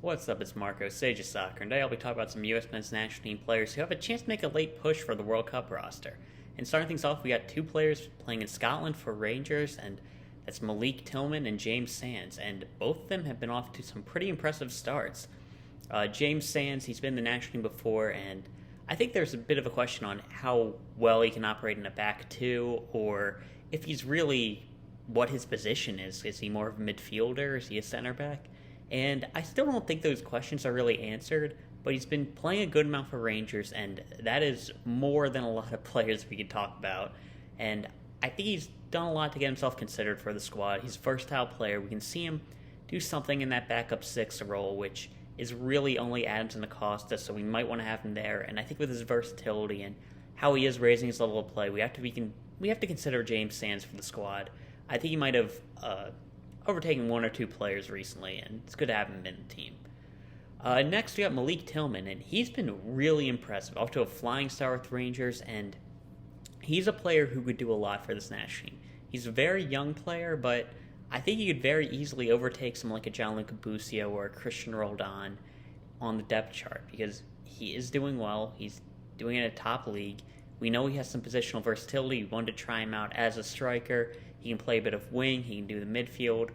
What's up, it's Marco, Sage of Soccer, and today I'll be talking about some US men's national team players who have a chance to make a late push for the World Cup roster. And starting things off, we got two players playing in Scotland for Rangers, and that's Malik Tillman and James Sands, and both of them have been off to some pretty impressive starts. James Sands, he's been in the national team before, and I think there's a bit of a question on how well he can operate in a back two, or if he's really what his position is. Is he more of a midfielder? Is he a center back? And I still don't think those questions are really answered, but he's been playing a good amount for Rangers, and that is more than a lot of players we could talk about. And I think he's done a lot to get himself considered for the squad. He's a versatile player. We can see him do something in that backup six role, which is really only Adams and Acosta, so we might want to have him there. And I think with his versatility and how he is raising his level of play, we have to consider James Sands for the squad. I think he might have overtaken one or two players recently, and it's good to have him in the team. Next, we got Malik Tillman, and he's been really impressive, off to a flying start with Rangers, and he's a player who could do a lot for this national team. He's a very young player, but I think he could very easily overtake someone like a Gianluca Busio or a Christian Roldan on the depth chart, because he is doing well. He's doing it at top league. We know he has some positional versatility. We wanted to try him out as a striker. He can play a bit of wing. He can do the midfield.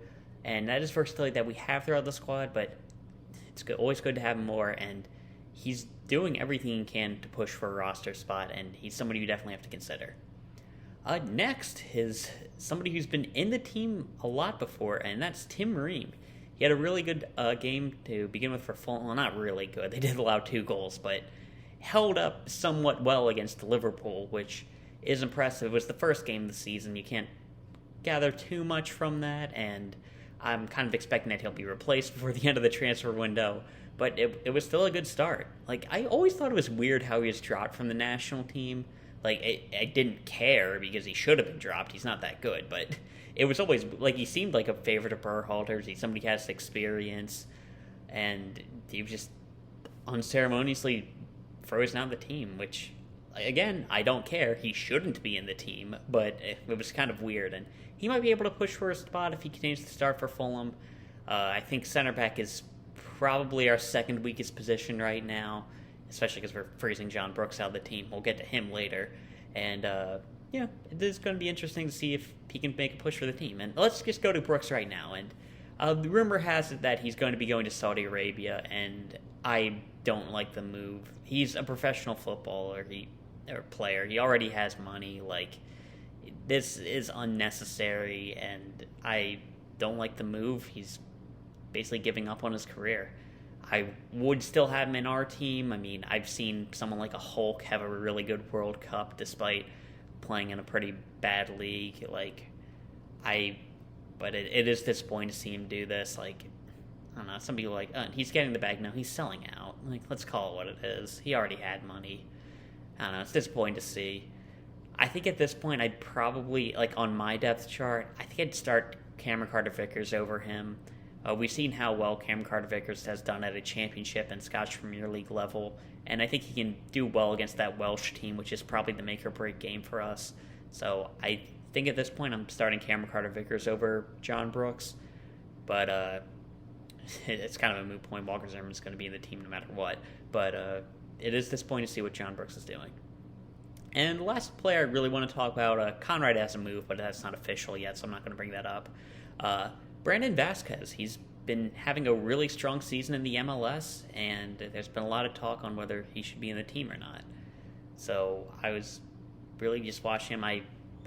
And that is versatility that we have throughout the squad, but it's always good to have more. And he's doing everything he can to push for a roster spot, and he's somebody you definitely have to consider. Next is somebody who's been in the team a lot before, and that's Tim Ream. He had a really good game to begin with for Fulham. Well, not really good. They did allow 2 goals, but held up somewhat well against Liverpool, which is impressive. It was the first game of the season. You can't gather too much from that, and I'm kind of expecting that he'll be replaced before the end of the transfer window, but it was still a good start. Like, I always thought it was weird how he was dropped from the national team. Like, I didn't care because he should have been dropped. He's not that good, but it was always, like, he seemed like a favorite of Berhalter's. He's somebody who has experience, and he was just unceremoniously frozen out of the team, which, again, I don't care. He shouldn't be in the team, but it was kind of weird, and he might be able to push for a spot if he continues to start for Fulham. I think center back is probably our second weakest position right now, especially because we're freezing John Brooks out of the team. We'll get to him later. And, yeah, it is going to be interesting to see if he can make a push for the team. And let's just go to Brooks right now. And the rumor has it that he's going to be going to Saudi Arabia, and I don't like the move. He's a professional footballer or player. He already has money. Like, this is unnecessary, and I don't like the move. He's basically giving up on his career. I would still have him in our team. I mean, I've seen someone like a Hulk have a really good World Cup despite playing in a pretty bad league. But it is disappointing to see him do this. Like, I don't know, some people are like, he's getting the bag now, he's selling out. Like, let's call it what it is. He already had money. I don't know, it's disappointing to see. I think at this point I'd probably, like, on my depth chart, I think I'd start Cameron Carter-Vickers over him. We've seen how well Cameron Carter-Vickers has done at a championship and Scottish Premier League level, and I think he can do well against that Welsh team, which is probably the make-or-break game for us. So I think at this point I'm starting Cameron Carter-Vickers over John Brooks, but it's kind of a moot point. Walker Zimmerman's going to be in the team no matter what, but it is disappointing to see what John Brooks is doing. And the last player I really want to talk about, Conrad has a move, but that's not official yet, so I'm not going to bring that up. Brandon Vazquez, he's been having a really strong season in the MLS, and there's been a lot of talk on whether he should be in the team or not. So I was really just watching him.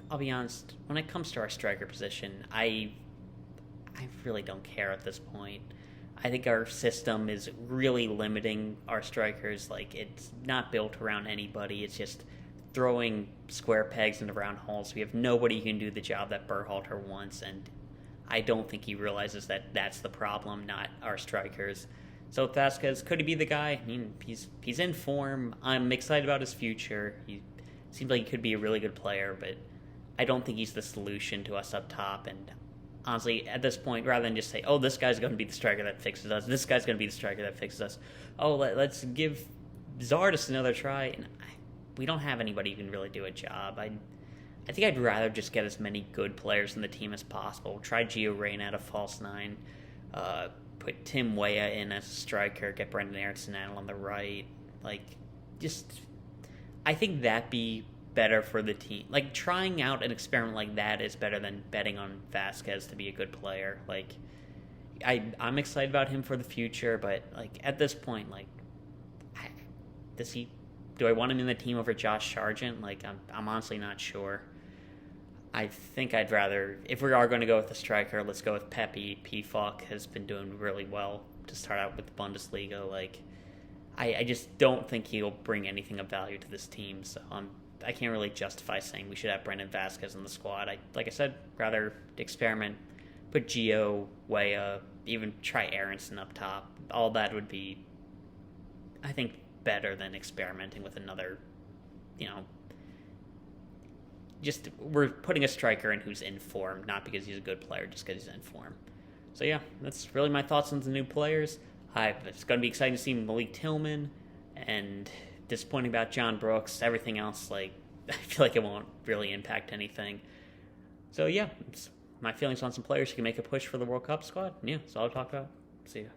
I'll be honest, when it comes to our striker position, I really don't care at this point. I think our system is really limiting our strikers. Like, it's not built around anybody. It's just throwing square pegs into round holes. We have nobody who can do the job that Berhalter wants, and I don't think he realizes that that's the problem, not our strikers. So Vasquez, could he be the guy? I mean, he's in form. I'm excited about his future. He seems like he could be a really good player, but I don't think he's the solution to us up top. And honestly, at this point, rather than just say, oh, this guy's going to be the striker that fixes us, this guy's going to be the striker that fixes us, oh, let's give Zardes another try. And we don't have anybody who can really do a job. I think I'd rather just get as many good players in the team as possible. Try Gio Reyna at a false 9. put Tim Weah in as a striker, get Brendan Aronson out on the right. Like, just, I think that'd be better for the team. Like, trying out an experiment like that is better than betting on Vasquez to be a good player. Like, I'm excited about him for the future, but, like, at this point, like, do I want him in the team over Josh Sargent? Like, I'm honestly not sure. I think I'd rather, if we are going to go with a striker, let's go with Pepe. Pefok has been doing really well to start out with the Bundesliga. Like, I just don't think he'll bring anything of value to this team, so I can't really justify saying we should have Brendan Vasquez in the squad. Like I said, rather experiment, put Gio, Weah, even try Aronson up top. All that would be, I think, better than experimenting with another, just we're putting a striker in who's in form, not because he's a good player, just because he's in form. So yeah, that's really my thoughts on the new players. It's going to be exciting to see Malik Tillman, and disappointing about John Brooks. Everything else, like, I feel like it won't really impact anything. So yeah, it's my feelings on some players who can make a push for the World Cup squad. Yeah, that's all I'll talk about. See ya.